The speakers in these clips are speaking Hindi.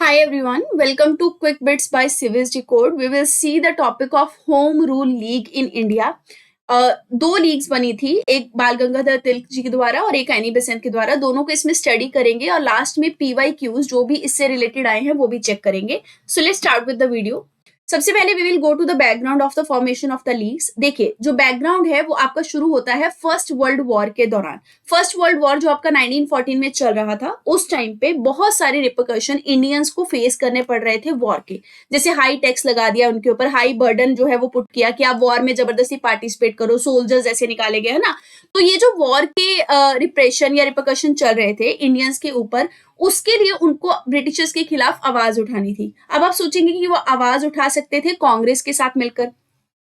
Hi everyone, welcome to Quick Bits by Civis Decode. We will see the topic of Home Rule League in India. दो लीग्स बनी थी, एक बाल गंगाधर तिलक जी के द्वारा और एक एनी बेसेंट के द्वारा। दोनों को इसमें स्टडी करेंगे और लास्ट में PYQs जो भी इससे रिलेटेड आए हैं वो भी चेक करेंगे। So let's start with the video. सबसे पहले we will go to the background of the formation of the leagues. देखिए, जो बैकग्राउंड है वो आपका शुरू होता है फर्स्ट वर्ल्ड वॉर के दौरान। फर्स्ट वर्ल्ड वॉर जो आपका 1914 में चल रहा था, उस टाइम पे बहुत सारे रिपरकशन इंडियंस को फेस करने पड़ रहे थे वॉर के। जैसे हाई टैक्स लगा दिया उनके ऊपर, हाई बर्डन जो है वो पुट किया कि आप वॉर में जबरदस्ती पार्टिसिपेट करो, सोल्जर्स ऐसे निकाले गए, है ना। तो ये जो वॉर के रिप्रेशन या रिपरकशन चल रहे थे इंडियंस के ऊपर, उसके लिए उनको ब्रिटिशर्स के खिलाफ आवाज उठानी थी। अब आप सोचेंगे कि वो आवाज उठा सकते थे कांग्रेस के साथ मिलकर,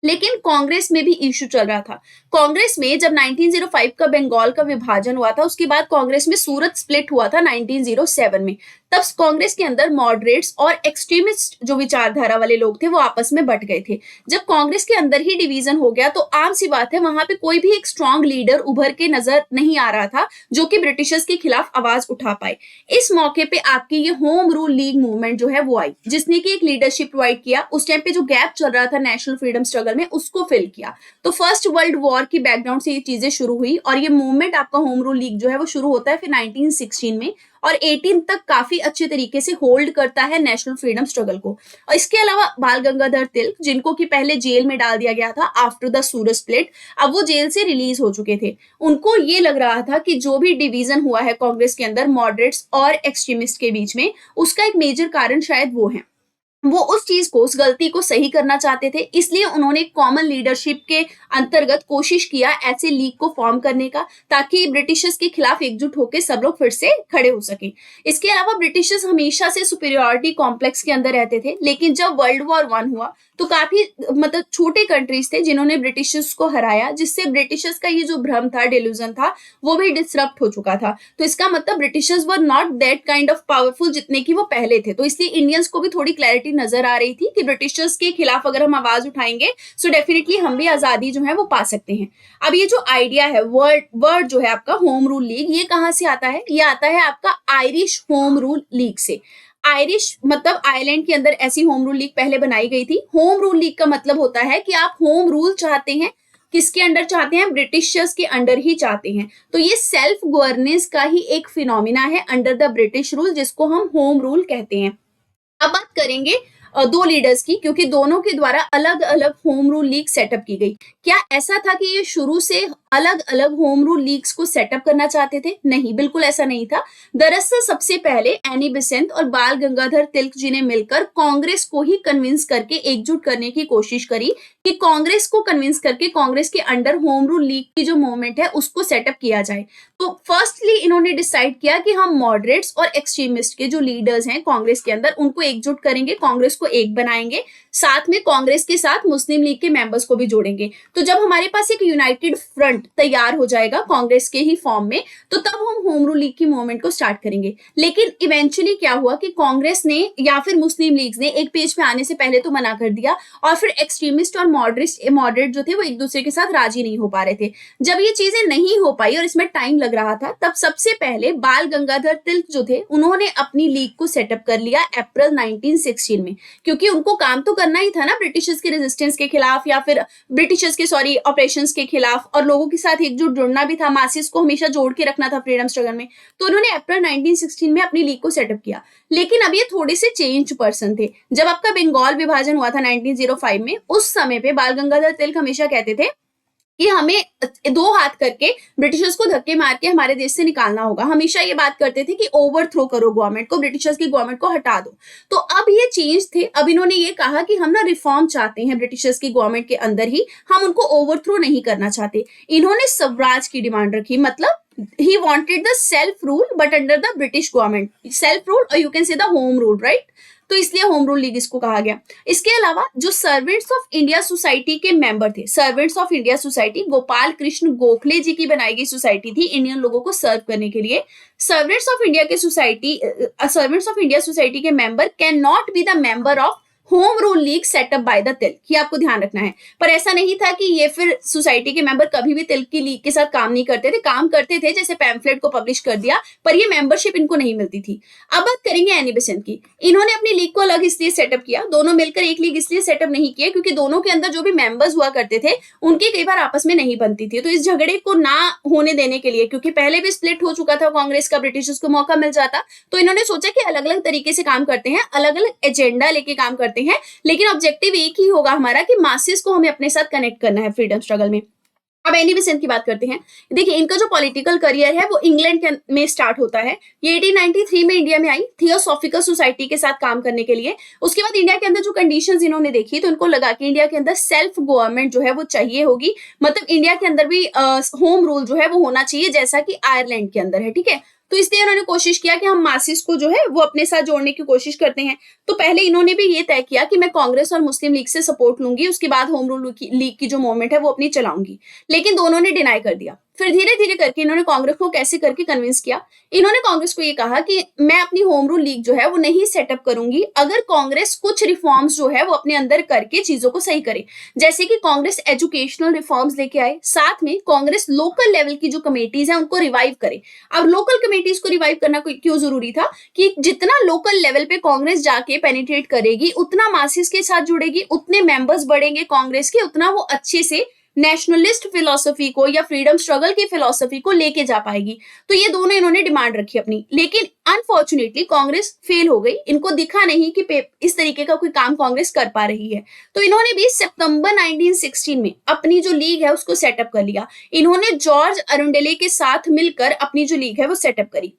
लेकिन कांग्रेस में भी इश्यू चल रहा था। कांग्रेस में जब 1905 का बंगाल का विभाजन हुआ था, उसके बाद कांग्रेस में सूरत स्प्लिट हुआ था 1907 में। तब कांग्रेस के अंदर मॉडरेट्स और एक्सट्रीमिस्ट जो विचारधारा वाले लोग थे वो आपस में बट गए थे। जब कांग्रेस के अंदर ही डिवीजन हो गया तो आम सी बात है, वहां पे कोई भी एक स्ट्रॉन्ग लीडर उभर के नजर नहीं आ रहा था जो कि ब्रिटिशर्स के खिलाफ आवाज उठा पाए। इस मौके पे आपकी ये होम रूल लीग मूवमेंट जो है वो आई, जिसने की एक लीडरशिप प्रोवाइड किया। उस टाइम पे जो गैप चल रहा था नेशनल फ्रीडम स्ट्रगल में, उसको फिल किया। तो फर्स्ट वर्ल्ड वॉर की बैकग्राउंड से ये चीजें शुरू हुई और ये मूवमेंट आपका होम रूल लीग जो है वो शुरू होता है फिर 1916 में और 18 तक काफी अच्छे तरीके से होल्ड करता है नेशनल फ्रीडम स्ट्रगल को। और इसके अलावा बाल गंगाधर तिलक, जिनको कि पहले जेल में डाल दिया गया था आफ्टर द सूरत स्प्लिट, अब वो जेल से रिलीज हो चुके थे। उनको ये लग रहा था कि जो भी डिवीजन हुआ है कांग्रेस के अंदर मॉडरेट्स और एक्सट्रीमिस्ट के बीच में, उसका एक मेजर कारण शायद वो है। वो उस चीज को, उस गलती को सही करना चाहते थे, इसलिए उन्होंने कॉमन लीडरशिप के अंतर्गत कोशिश किया ऐसे लीग को फॉर्म करने का, ताकि ब्रिटिशर्स के खिलाफ एकजुट होकर सब लोग फिर से खड़े हो सके। इसके अलावा ब्रिटिशर्स हमेशा से सुपीरियरिटी कॉम्प्लेक्स के अंदर रहते थे, लेकिन जब वर्ल्ड वॉर 1 हुआ तो काफी मतलब छोटे कंट्रीज थे जिन्होंने ब्रिटिशर्स को हराया, जिससे ब्रिटिशर्स का ये जो भ्रम था, डिल्यूजन था, वो भी डिसरप्ट हो चुका था। तो इसका मतलब Britishers were not that kind of powerful जितने की वो पहले थे। तो इसलिए इंडियंस को भी थोड़ी क्लैरिटी नजर आ रही थी कि ब्रिटिशर्स के खिलाफ अगर हम आवाज उठाएंगे सो डेफिनेटली हम भी आजादी जो है वो पा सकते हैं। अब ये जो आइडिया है, वर्ड जो है आपका होम रूल लीग, ये कहाँ से आता है? ये आता है आपका आयरिश होम रूल लीग से। आयरिश मतलब आयरलैंड के अंदर ऐसी होम रूल लीग पहले बनाई गई थी। होम रूल लीग का मतलब होता है कि आप होम रूल चाहते हैं, किसके अंडर चाहते हैं? ब्रिटिशर्स के अंडर ही चाहते हैं। तो ये सेल्फ गवर्नेंस का ही एक फिनोमिना है अंडर द ब्रिटिश रूल, जिसको हम होम रूल कहते हैं। अब बात करेंगे दो लीडर्स की, क्योंकि दोनों के द्वारा अलग अलग होम रूल लीग सेटअप की गई। क्या ऐसा था कि ये शुरू से अलग अलग होम रूल लीग्स को सेटअप करना चाहते थे? नहीं, बिल्कुल ऐसा नहीं था। दरअसल सबसे पहले एनी बेसेंट और बाल गंगाधर तिलक जी ने मिलकर कांग्रेस को ही कन्विंस करके एकजुट करने की कोशिश करी कि कांग्रेस को कन्विंस करके कांग्रेस के अंडर होम रूल लीग की जो मूवमेंट है उसको सेटअप किया जाए। तो फर्स्टली इन्होंने डिसाइड किया कि हम मॉडरेट्स और एक्सट्रीमिस्ट के जो लीडर्स हैं कांग्रेस के अंदर, उनको एकजुट करेंगे, कांग्रेस को एक बनाएंगे, साथ में कांग्रेस के साथ मुस्लिम लीग के मेंबर्स को भी जोड़ेंगे। तो जब हमारे पास एक यूनाइटेड फ्रंट तैयार हो जाएगा कांग्रेस के ही फॉर्म में, तो तब हम होम रूल लीग की मूवमेंट को स्टार्ट करेंगे। लेकिन इवेंचुअली क्या हुआ कि कांग्रेस ने या फिर मुस्लिम लीग ने एक पेज पे आने से पहले तो मना कर दिया, और फिर एक्सट्रीमिस्ट और मॉडरेट जो थे वो एक दूसरे के साथ राजी नहीं हो पा रहे थे। जब ये चीजें नहीं हो पाई और इसमें टाइम लग रहा था, तब सबसे पहले बाल गंगाधर तिलक जो थे उन्होंने अपनी लीग को सेटअप कर लिया अप्रैल 1916 में, क्योंकि उनको काम तो करना ही था ना ब्रिटिशर्स के रेजिस्टेंस के खिलाफ, या फिर ब्रिटिशर्स के ऑपरेशंस के खिलाफ, और लोगों के साथ एकजुट जुड़ना भी था, मासेस को हमेशा जोड़ के रखना था फ्रीडम स्ट्रगल में। तो उन्होंने अप्रैल 1916 में अपनी लीग को सेटअप किया। लेकिन अब ये थोड़े से चेंज पर्सन थे। जब आपका बंगाल विभाजन हुआ था 1905 में, उस समय पे बाल गंगाधर तिलक हमेशा कहते थे कि हमें दो हाथ करके ब्रिटिशर्स को धक्के मार के हमारे देश से निकालना होगा। हमेशा ये बात करते थे कि ओवरथ्रो करो गवर्नमेंट को, ब्रिटिशर्स की गवर्नमेंट को हटा दो। तो अब ये चेंज थे। अब इन्होंने ये कहा कि हम ना रिफॉर्म चाहते हैं ब्रिटिशर्स की गवर्नमेंट के अंदर ही, हम उनको ओवरथ्रो नहीं करना चाहते। इन्होंने स्वराज की डिमांड रखी, मतलब he wanted the self rule but under the British government, self rule or you can say the home rule, right? तो इसलिए होम रूल लीग इसको कहा गया। इसके अलावा जो सर्वेंट्स ऑफ इंडिया सोसाइटी के मेंबर थे, servants of India society Gopal Krishna Gokhale ji की बनाई गई सोसाइटी थी इंडियन लोगों को सर्व करने के लिए। सर्वेंट्स ऑफ इंडिया सोसाइटी के member can not be the member of home rule league set up by the Tilak, ये आपको ध्यान रखना है। पर ऐसा नहीं था कि ये फिर सोसाइटी के मेंबर कभी भी तिलक की लीग के साथ काम नहीं करते थे, काम करते थे, जैसे पैम्फलेट को पब्लिश कर दिया, पर ये मेंबरशिप इनको नहीं मिलती थी। अब बात करेंगे एनी बेसेंट की। इन्होंने अपनी लीग को अलग इसलिए सेटअप किया, दोनों मिलकर एक लीग इसलिए सेटअप नहीं किया क्योंकि दोनों के अंदर जो भी मेंबर्स हुआ करते थे उनकी कई बार आपस में नहीं बनती थी। तो इस झगड़े को ना होने देने के लिए, क्योंकि पहले भी स्प्लिट हो चुका था कांग्रेस का, ब्रिटिशर्स को मौका मिल जाता, तो इन्होंने सोचा कि अलग अलग तरीके से काम करते हैं, अलग अलग एजेंडा लेके काम करते हैं, लेकिन ऑब्जेक्टिव एक ही होगा हमारा कि मासेस को हमें अपने साथ कनेक्ट करना है फ्रीडम स्ट्रगल में। अब एनी बेसेंट की बात करते हैं। देखिए, इनका जो पॉलिटिकल करियर है वो इंग्लैंड में स्टार्ट होता है। ये 1893 में इंडिया में आई थियोसॉफिकल सोसाइटी के साथ काम करने के लिए। उसके बाद इंडिया के अंदर जो कंडीशंस इन्होंने देखी तो इनको लगा कि इंडिया के अंदर सेल्फ गवर्नमेंट जो है वो चाहिए होगी, मतलब इंडिया के अंदर भी होम रूल जो है वो होना चाहिए जैसा कि आयरलैंड के अंदर है, ठीक है। तो इसलिए उन्होंने कोशिश किया कि हम मासिस को जो है वो अपने साथ जोड़ने की कोशिश करते हैं। तो पहले इन्होंने भी ये तय किया कि मैं कांग्रेस और मुस्लिम लीग से सपोर्ट लूंगी, उसके बाद होम रूल लीग की जो मूवमेंट है वो अपनी चलाऊंगी, लेकिन दोनों ने डिनाई कर दिया। फिर धीरे धीरे करके इन्होंने कांग्रेस को कैसे करके कन्विंस किया, इन्होंने कांग्रेस को ये कहा कि मैं अपनी होम रूल लीग जो है वो नहीं सेटअप करूंगी अगर कांग्रेस कुछ रिफॉर्म्स जो है वो अपने अंदर करके चीजों को सही करे। जैसे कि कांग्रेस एजुकेशनल रिफॉर्म्स लेके आए, साथ में कांग्रेस लोकल लेवल की जो कमेटीज है उनको रिवाइव करे। अब लोकल कमेटीज को रिवाइव करना क्यों जरूरी था कि जितना लोकल लेवल पे कांग्रेस जाके पेनिट्रेट करेगी, उतना मासिस के साथ जुड़ेगी, उतने मेंबर्स बढ़ेंगे कांग्रेस के, उतना वो अच्छे से नेशनलिस्ट फिलोसफी को या फ्रीडम स्ट्रगल की फिलोसफी को लेके जा पाएगी। तो ये दोनों इन्होंने डिमांड रखी अपनी, लेकिन अनफॉर्चुनेटली कांग्रेस फेल हो गई। इनको दिखा नहीं कि इस तरीके का कोई काम कांग्रेस कर पा रही है। तो इन्होंने भी सितंबर 1916 में अपनी जो लीग है उसको सेटअप कर लिया। इन्होंने जॉर्ज अरुंडेले के साथ मिलकर अपनी जो लीग है वो सेटअप करी।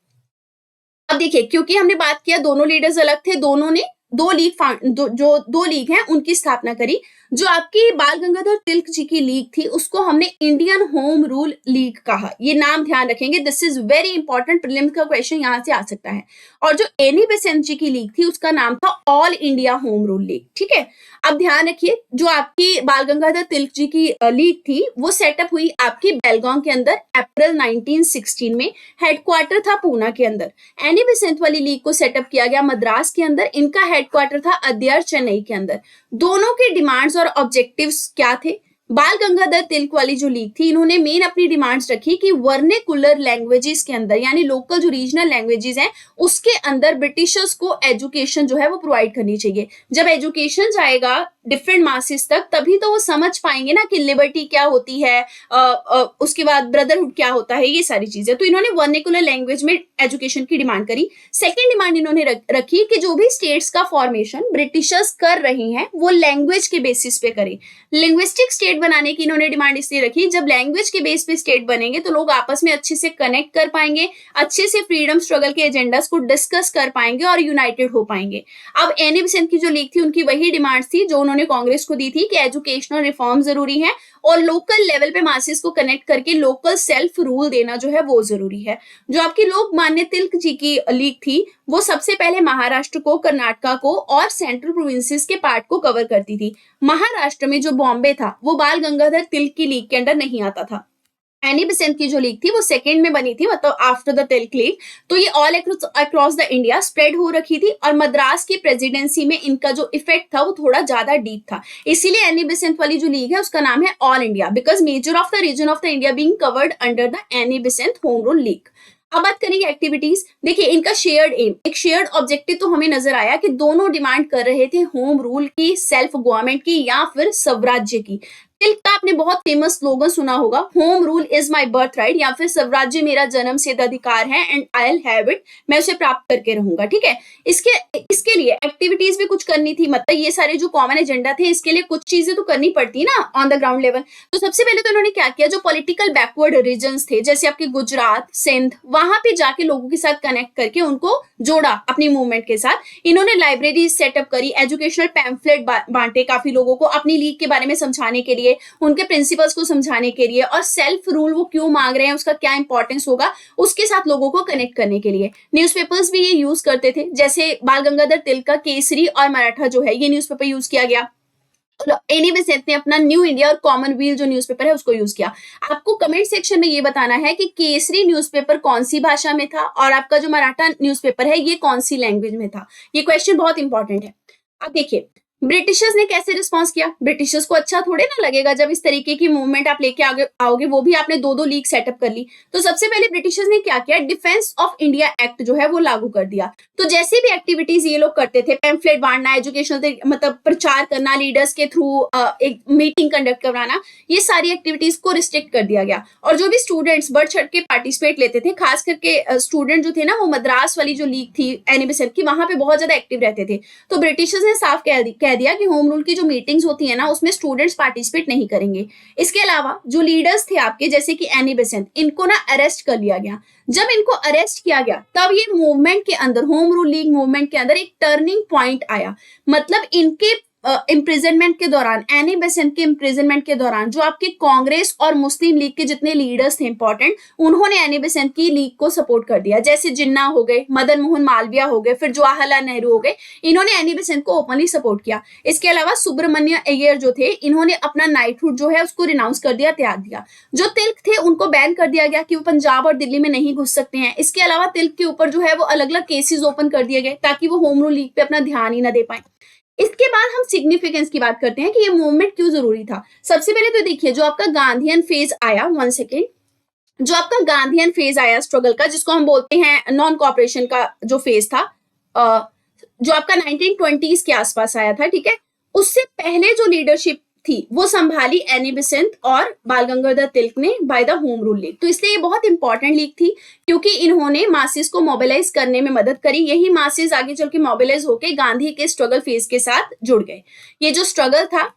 अब देखिए, क्योंकि हमने बात किया दोनों लीडर्स अलग थे, दोनों ने दो लीग हैं उनकी स्थापना करी। जो आपकी बाल गंगाधर तिलक जी की लीग थी उसको हमने इंडियन होम रूल लीग कहा। ये नाम ध्यान रखेंगे, this is very important, prelims का क्वेश्चन यहां से आ सकता है। और जो एनी बेसेंट जी की लीग थी उसका नाम था all India home rule league, ठीक है। अब ध्यान रखिए, जो आपकी बाल गंगाधर तिलक जी की लीग थी वो सेटअप हुई आपकी बेलगांव के अंदर अप्रैल 1916 में। हेडक्वार्टर था पूना के अंदर। एनी बेसेंट वाली लीग को सेटअप किया गया मद्रास के अंदर, इनका हेडक्वार्टर था अद्यार चेन्नई के अंदर। दोनों के डिमांड्स और ऑब्जेक्टिव्स क्या थे? बाल गंगाधर तिलक वाली जो लीग थी, इन्होंने मेन अपनी डिमांड्स रखी कि वर्नेकुलर लैंग्वेजेस के अंदर, यानी लोकल जो रीजनल लैंग्वेजेस हैं उसके अंदर ब्रिटिशर्स को एजुकेशन जो है वो प्रोवाइड करनी चाहिए। जब एजुकेशन जाएगा डिफरेंट मासेस तक तभी तो वो समझ पाएंगे ना कि लिबर्टी क्या होती है, उसके बाद ब्रदरहुड क्या होता है, ये सारी चीजें। तो इन्होंने वर्नेकुलर लैंग्वेज में एजुकेशन की डिमांड करी। सेकेंड डिमांड इन्होंने रखी कि जो भी स्टेट्स का फॉर्मेशन ब्रिटिशर्स कर रही हैं वो लैंग्वेज के बेसिस पे करें। लिंग्विस्टिक स्टेट बनाने की इन्होंने डिमांड इसलिए रखी, जब लैंग्वेज के बेस पे स्टेट बनेंगे तो लोग आपस में अच्छे से कनेक्ट कर पाएंगे, अच्छे से फ्रीडम स्ट्रगल के एजेंडास को डिस्कस कर पाएंगे और यूनाइटेड हो पाएंगे। अब एनी बेसेंट की जो लीग थी उनकी वही डिमांड्स थी जो उन्होंने कांग्रेस को दी थी कि एजुकेशनल रिफॉर्म जरूरी है और लोकल लेवल पे मासेस को कनेक्ट करके लोकल सेल्फ रूल देना जो है वो जरूरी है। जो आपकी लोकमान्य तिलक जी की लीग थी वो सबसे पहले महाराष्ट्र को, कर्नाटका को और सेंट्रल प्रोविंसेस के पार्ट को कवर करती थी। महाराष्ट्र में जो बॉम्बे था वो बाल गंगाधर तिलक की लीग के अंडर नहीं आता था। एनी बेसेंट की जो लीग थी वो सेकंड में बनी थी, मतलब आफ्टर द तिलक लीग। तो ये all across the India spread हो रखी थी और मद्रास की प्रेसिडेंसी में इनका जो इफेक्ट था वो थोड़ा ज्यादा डीप था। इसीलिए एनी बेसेंट वाली जो लीग है उसका नाम है all India, because major of the region of the India being covered under the Annie Besant home rule league. अब बात करेंगे एक्टिविटीज। देखिए, इनका शेयर्ड एम, एक शेयर्ड ऑब्जेक्टिव तो हमें नजर आया कि दोनों डिमांड कर रहे थे होम रूल की, सेल्फ गवर्नमेंट की या फिर स्वराज्य की। तिलक का आपने बहुत फेमस स्लोगन सुना होगा, home rule is my birth right, या फिर स्वराज्य मेरा जन्म सिद्ध अधिकार है and I will have it, मैं उसे प्राप्त करके रहूंगा, ठीक है। इसके लिए एक्टिविटीज भी कुछ करनी थी, मतलब ये सारे जो कॉमन एजेंडा थे इसके लिए कुछ चीजें तो करनी पड़ती ना ऑन द ग्राउंड लेवल। तो सबसे पहले तो इन्होंने क्या किया, जो पॉलिटिकल बैकवर्ड रीजन्स थे जैसे आपके गुजरात, सिंध, वहां पे जाके लोगों के साथ कनेक्ट करके उनको जोड़ा अपनी मूवमेंट के साथ। इन्होंने लाइब्रेरी सेटअप करी, एजुकेशनल पैम्फलेट बांटे काफी लोगों को अपनी लीग के बारे में समझाने के लिए, उनके प्रिंसिपल्स को समझाने के लिए, और सेल्फ रूल वो क्यों मांग रहे हैं, उसका क्या इंपॉर्टेंस होगा, उसके साथ लोगों को कनेक्ट करने के लिए। न्यूज़पेपर्स भी ये यूज करते थे, जैसे बाल गंगाधर तिलक का केसरी और मराठा जो है ये न्यूज़पेपर यूज किया गया। एनी बेसेंट ने अपना न्यू इंडिया और कॉमनवेल्थ जो न्यूज़पेपर है उसको यूज किया। आपको कमेंट सेक्शन में ये बताना है कि केसरी न्यूज़पेपर कौन सी भाषा में था और आपका जो मराठा न्यूज़पेपर है ये कौन सी लैंग्वेज में था। ये क्वेश्चन बहुत इंपॉर्टेंट है। अब देखिए, ब्रिटिशर्स ने कैसे रिस्पॉन्स किया? ब्रिटिशर्स को अच्छा थोड़े ना लगेगा जब इस तरीके की मूवमेंट आप लेके आगे आओगे, वो भी आपने दो दो लीग सेटअप कर ली। तो सबसे पहले ब्रिटिशर्स ने क्या किया, डिफेंस ऑफ इंडिया एक्ट जो है वो लागू कर दिया। तो जैसे भी एक्टिविटीज ये लोग करते थे, पैम्फलेट बांटना, एजुकेशनल मतलब प्रचार करना, लीडर्स के थ्रू एक मीटिंग कंडक्ट करवाना, ये सारी एक्टिविटीज को रिस्ट्रिक्ट कर दिया गया। और जो भी स्टूडेंट्स बढ़ चढ़ के पार्टिसिपेट लेते थे, खास करके स्टूडेंट जो थे ना, वो मद्रास वाली जो लीग थी एनी बेसेंट की, वहां पे बहुत ज्यादा एक्टिव रहते थे। तो ब्रिटिशर्स ने साफ कह दिया कि होम रूल की जो मीटिंग्स होती है ना, उसमें स्टूडेंट्स पार्टिसिपेट नहीं करेंगे। इसके अलावा जो लीडर्स थे आपके, जैसे कि एनी बेसेंट, इनको ना अरेस्ट कर लिया गया। जब इनको अरेस्ट किया गया, तब ये मूवमेंट के अंदर, होम रूल लीग मूवमेंट के अंदर एक टर्निंग पॉइंट आया। मतलब इनके इम्प्रिजनमेंट के दौरान, एनी बेसेंट के इम्प्रिजनमेंट के दौरान, जो आपके कांग्रेस और मुस्लिम लीग के जितने लीडर्स थे इंपॉर्टेंट, उन्होंने एनी बेसेंट की लीग को सपोर्ट कर दिया। जैसे जिन्ना हो गए, मदन मोहन मालवीय हो गए, फिर जवाहरलाल नेहरू हो गए, इन्होंने एनी बेसेंट को ओपनली सपोर्ट किया। इसके अलावा सुब्रमण्य अय्यर जो थे, इन्होंने अपना नाइटहुड जो है उसको रिनाउंस कर दिया, त्याग दिया। जो तिलक थे, उनको बैन कर दिया गया कि वो पंजाब और दिल्ली में नहीं घुस सकते हैं। इसके अलावा तिलक के ऊपर जो है वो अलग अलग केसेस ओपन कर दिए गए ताकि वो होम रूल लीग पे अपना ध्यान ही ना दे पाए। इसके बाद हम सिग्निफिकेंस की बात करते हैं कि ये मूवमेंट क्यों जरूरी था। सबसे पहले तो देखिए, जो आपका गांधीयन फेज आया, वन सेकेंड, जो आपका गांधीयन फेज आया स्ट्रगल का, जिसको हम बोलते हैं नॉन कॉपरेशन का जो फेज था, जो आपका 1920s के आसपास आया था, ठीक है। उससे पहले जो लीडरशिप थी वो संभाली एनी बेसेंट और बाल गंगाधर तिलक ने by the home rule league. तो इसलिए ये बहुत इंपॉर्टेंट लीग थी, क्योंकि इन्होंने मासेस को मोबिलाइज करने में मदद करी। यही मासेस आगे चल के मोबिलाइज होके गांधी के स्ट्रगल फेज के साथ जुड़ गए। ये जो स्ट्रगल था,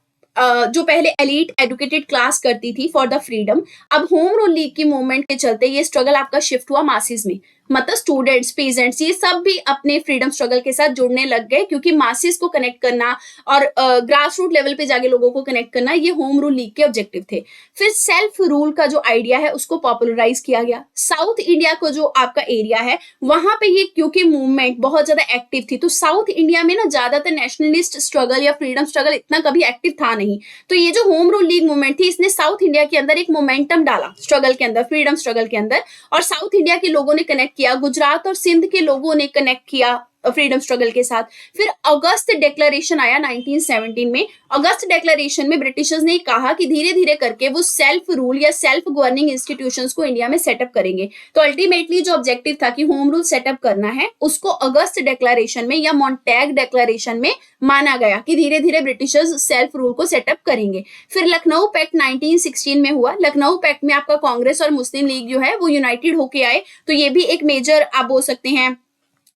जो पहले एलीट एडुकेटेड क्लास करती थी फॉर द फ्रीडम, अब होम रूल लीग की मूवमेंट के चलते ये स्ट्रगल आपका शिफ्ट हुआ मासेस में। मतलब स्टूडेंट्स, पेजेंट्स, ये सब भी अपने फ्रीडम स्ट्रगल के साथ जुड़ने लग गए, क्योंकि मासेस को कनेक्ट करना और ग्रास रूट लेवल पे जाके लोगों को कनेक्ट करना, ये होम रूल लीग के ऑब्जेक्टिव थे। फिर सेल्फ रूल का जो आइडिया है उसको पॉपुलराइज किया गया। साउथ इंडिया को जो आपका एरिया है, वहां पे ये क्योंकि मूवमेंट बहुत ज्यादा एक्टिव थी, तो साउथ इंडिया में ना ज्यादातर नेशनलिस्ट स्ट्रगल या फ्रीडम स्ट्रगल इतना कभी एक्टिव था नहीं। तो ये जो होम रूल लीग मूवमेंट थी, इसने साउथ इंडिया के अंदर एक मोमेंटम डाला स्ट्रगल के अंदर, फ्रीडम स्ट्रगल के अंदर, और साउथ इंडिया के लोगों ने कनेक्ट किया, गुजरात और सिंध के लोगों ने कनेक्ट किया फ्रीडम स्ट्रगल के साथ। फिर अगस्त डिक्लेरेशन आया 1917 में। अगस्त डिक्लेरेशन में ब्रिटिशर्स ने कहा कि धीरे धीरे करके वो सेल्फ रूल या सेल्फ गवर्निंग इंस्टीट्यूशंस को इंडिया में सेटअप करेंगे। तो अल्टीमेटली जो ऑब्जेक्टिव था कि होम रूल सेटअप करना है, उसको अगस्त डिक्लेरेशन में या मॉन्टैग डिक्लेरेशन में माना गया कि धीरे धीरे ब्रिटिशर्स सेल्फ रूल को सेटअप करेंगे। फिर लखनऊ पैक्ट 1916 में हुआ। लखनऊ पैक्ट में आपका कांग्रेस और मुस्लिम लीग जो है वो यूनाइटेड होके आए। तो ये भी एक मेजर आप बोल सकते हैं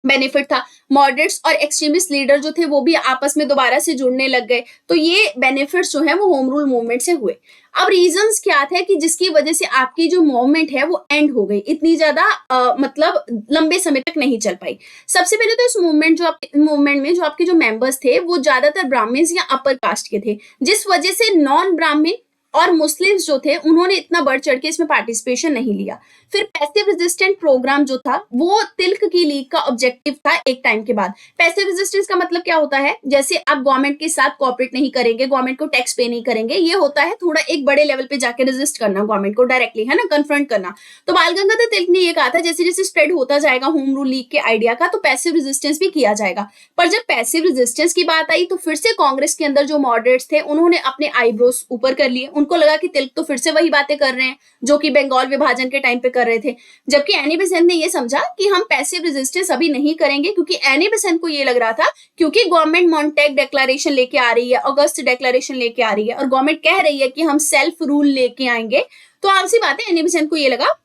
बेनिफिट था। मॉडरेट्स और एक्सट्रीमिस्ट लीडर जो थे वो भी आपस में दोबारा से जुड़ने लग गए। तो ये बेनिफिट्स जो है वो होम रूल मूवमेंट से हुए। अब रीजंस क्या थे कि जिसकी वजह से आपकी जो मूवमेंट है वो एंड हो गई, इतनी ज्यादा मतलब लंबे समय तक नहीं चल पाई। सबसे पहले तो इस मूवमेंट में जो आपके जो मेंबर्स थे वो ज्यादातर ब्राह्मण्स या अपर कास्ट के थे, जिस वजह से नॉन ब्राह्मण और मुस्लिम्स जो थे उन्होंने इतना बढ़ चढ़ के इसमें पार्टिसिपेशन नहीं लिया। फिर पैसिव रेजिस्टेंट प्रोग्राम जो था वो तिलक की लीग का ऑब्जेक्टिव था एक टाइम के बाद। पैसिव रेजिस्टेंस का मतलब क्या होता है, जैसे आप गवर्नमेंट के साथ कोऑपरेट नहीं करेंगे, गवर्नमेंट को टैक्स पे नहीं करेंगे, ये होता है थोड़ा एक बड़े लेवल पे जाके रेजिस्ट करना गवर्नमेंट को डायरेक्टली, है ना, कन्फ्रंट करना। तो बाल गंगाधर तिलक ने ये कहा था जैसे जैसे स्प्रेड होता जाएगा होम रूल लीग के आइडिया का, तो पैसिव रेजिस्टेंस भी किया जाएगा। पर जब पैसिव रेजिस्टेंस की बात आई तो फिर से कांग्रेस के अंदर जो मॉडरेट्स थे उन्होंने अपने आईब्रोज ऊपर कर लिए। उनको लगा कि तिलक तो फिर से वही बातें कर रहे हैं जो कि बंगाल विभाजन के टाइम पे कर रहे थे। जबकि एनी बेसेंट ने ये समझा कि हम पैसिव रेजिस्टेंस अभी नहीं करेंगे, क्योंकि एनी बेसेंट को ये लग रहा था क्योंकि गवर्नमेंट मॉन्टैग डिक्लेरेशन लेके आ रही है, अगस्त डिक्लेरेशन लेके आ रही है और गवर्नमेंट कह रही है कि हम सेल्फ रूल लेके आएंगे, तो आम सी बात है एनी बेसेंट को ये लगा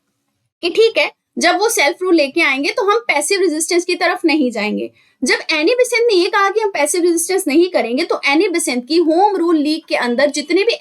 कि ठीक है, जब वो सेल्फ रूल लेके आएंगे तो हम पैसिव रेजिस्टेंस की तरफ नहीं जाएंगे। जब एनी बेसेंट ने ये कहा कि हम पैसिव रेजिस्टेंस नहीं करेंगे, तो एनी बेसेंट की होम रूल लीग के अंदर जितने भी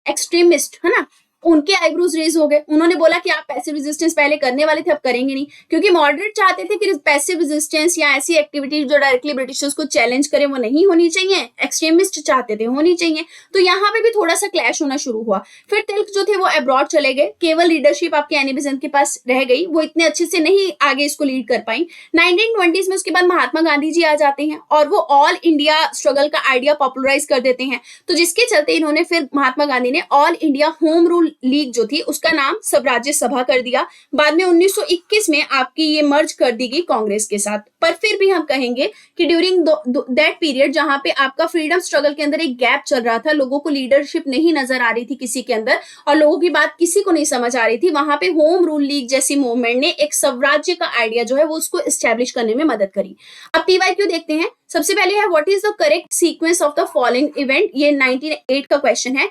एक्सट्रीमिस्ट है ना, उनके आईब्रोज रेज हो गए। उन्होंने बोला कि आप पैसिव रेजिस्टेंस पहले करने वाले थे, अब करेंगे नहीं, क्योंकि मॉडरेट चाहते थे कि पैसिव रेजिस्टेंस या ऐसी एक्टिविटी जो डायरेक्टली ब्रिटिशर्स को चैलेंज करे वो नहीं होनी चाहिए, एक्सट्रीमिस्ट चाहते थे होनी चाहिए। तो यहाँ पे भी थोड़ा सा क्लैश होना शुरू हुआ। फिर तिलक जो थे वो अब्रॉड चले गए, केवल लीडरशिप आपके एनी बेसेंट के पास रह गई, वो इतने अच्छे से नहीं आगे इसको लीड कर पाई। 1920s में उसके बाद महात्मा गांधी जी आ जाते हैं और वो ऑल इंडिया स्ट्रगल का आइडिया पॉपुलराइज कर देते हैं। तो जिसके चलते इन्होंने फिर महात्मा गांधी ने all India home rule league जो थी उसका नाम स्वराज्य सभा कर दिया। बाद में 1921 में आपकी ये मर्ज कर दी गई कांग्रेस के साथ। पर फिर भी हम कहेंगे कि ड्यूरिंग दैट पीरियड जहां पे आपका फ्रीडम स्ट्रगल के अंदर एक गैप चल रहा था, लोगों को लीडरशिप नहीं नजर आ रही थी किसी के अंदर और लोगों की बात किसी को नहीं समझ आ रही थी, वहां पे होम रूल लीग जैसी मूवमेंट ने एक स्वराज्य का आइडिया जो है वो उसको एस्टेब्लिश करने में मदद करी। अब पीवाईक्यू देखते हैं। सबसे पहले है what is the correct sequence of the following event. ये 1908 का क्वेश्चन है।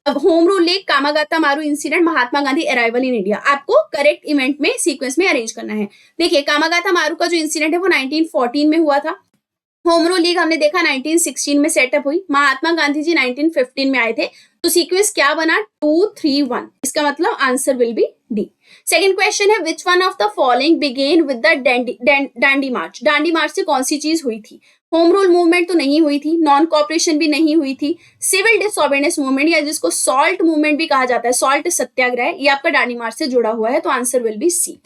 अब होम रूल लीग, कामागाता मारू incident, Mahatma Gandhi arrival in India, आपको करेक्ट इवेंट में सीक्वेंस में अरेंज करना है। देखिए कामागाता मारू का जो इंसिडेंट है वो 1914 में हुआ था। होम रूल लीग हमने देखा 1916 में सेटअप हुई। महात्मा गांधी जी 1915 में आए थे। तो सीक्वेंस क्या बना? 2 3 1। इसका मतलब answer will be D. Second question है which one of the following begin with the Dandi march. Dandi march से कौन सी चीज हुई थी? होम रूल मूवमेंट तो नहीं हुई थी, नॉन कॉपरेशन भी नहीं हुई थी, सिविल डिसऑर्डरनेस मूवमेंट या जिसको सॉल्ट मूवमेंट भी कहा जाता है, सॉल्ट सत्याग्रह, ये आपका डांडी मार्च से जुड़ा हुआ है। तो answer will be C.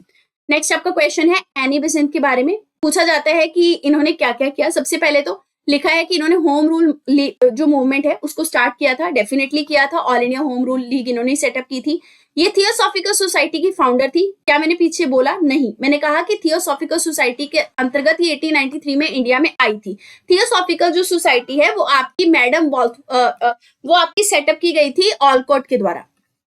Next आपका क्वेश्चन है एनी बेसेंट के बारे में। पूछा जाता है कि इन्होंने क्या क्या किया। सबसे पहले तो लिखा है कि इन्होंने होम रूल जो मूवमेंट है उसको स्टार्ट किया था, डेफिनेटली किया था। All India home rule league इन्होंने सेटअप की थी। ये थियोसॉफिकल सोसाइटी की फाउंडर थी। क्या मैंने पीछे बोला? नहीं, मैंने कहा कि थियोसॉफिकल सोसाइटी के अंतर्गत ये 1893 में इंडिया में आई थी। थियोसॉफिकल जो सोसाइटी है वो आपकी मैडम वो आपकी सेटअप की गई थी ऑलकॉट के द्वारा,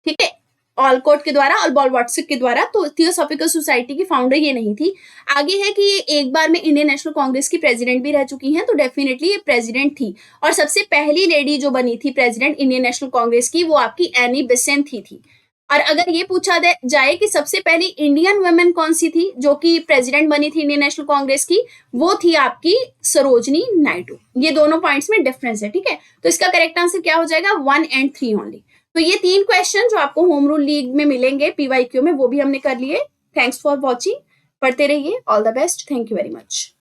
ठीक है, ऑलकॉट के द्वारा और बॉलवाटसिक के द्वारा। तो थियोसॉफिकल सोसाइटी की फाउंडर ये नहीं थी। आगे है कि ये एक बार में इंडियन नेशनल कांग्रेस की प्रेसिडेंट भी रह चुकी हैं, तो डेफिनेटली ये प्रेसिडेंट थी। और सबसे पहली लेडी जो बनी थी प्रेसिडेंट इंडियन नेशनल कांग्रेस की वो आपकी एनी बेसेंट ही थी। और अगर ये पूछा जाए कि सबसे पहली इंडियन वुमेन कौन सी थी जो कि प्रेसिडेंट बनी थी इंडियन नेशनल कांग्रेस की, वो थी आपकी सरोजनी नायडू। ये दोनों पॉइंट्स में डिफरेंस है, ठीक है। तो इसका करेक्ट आंसर क्या हो जाएगा? 1 और 3 ओनली। तो ये 3 क्वेश्चन जो आपको होम रूल लीग में मिलेंगे पीवाईक्यू में, वो भी हमने कर लिए। Thanks for watching. पढ़ते रहिए। All the best. Thank you very much.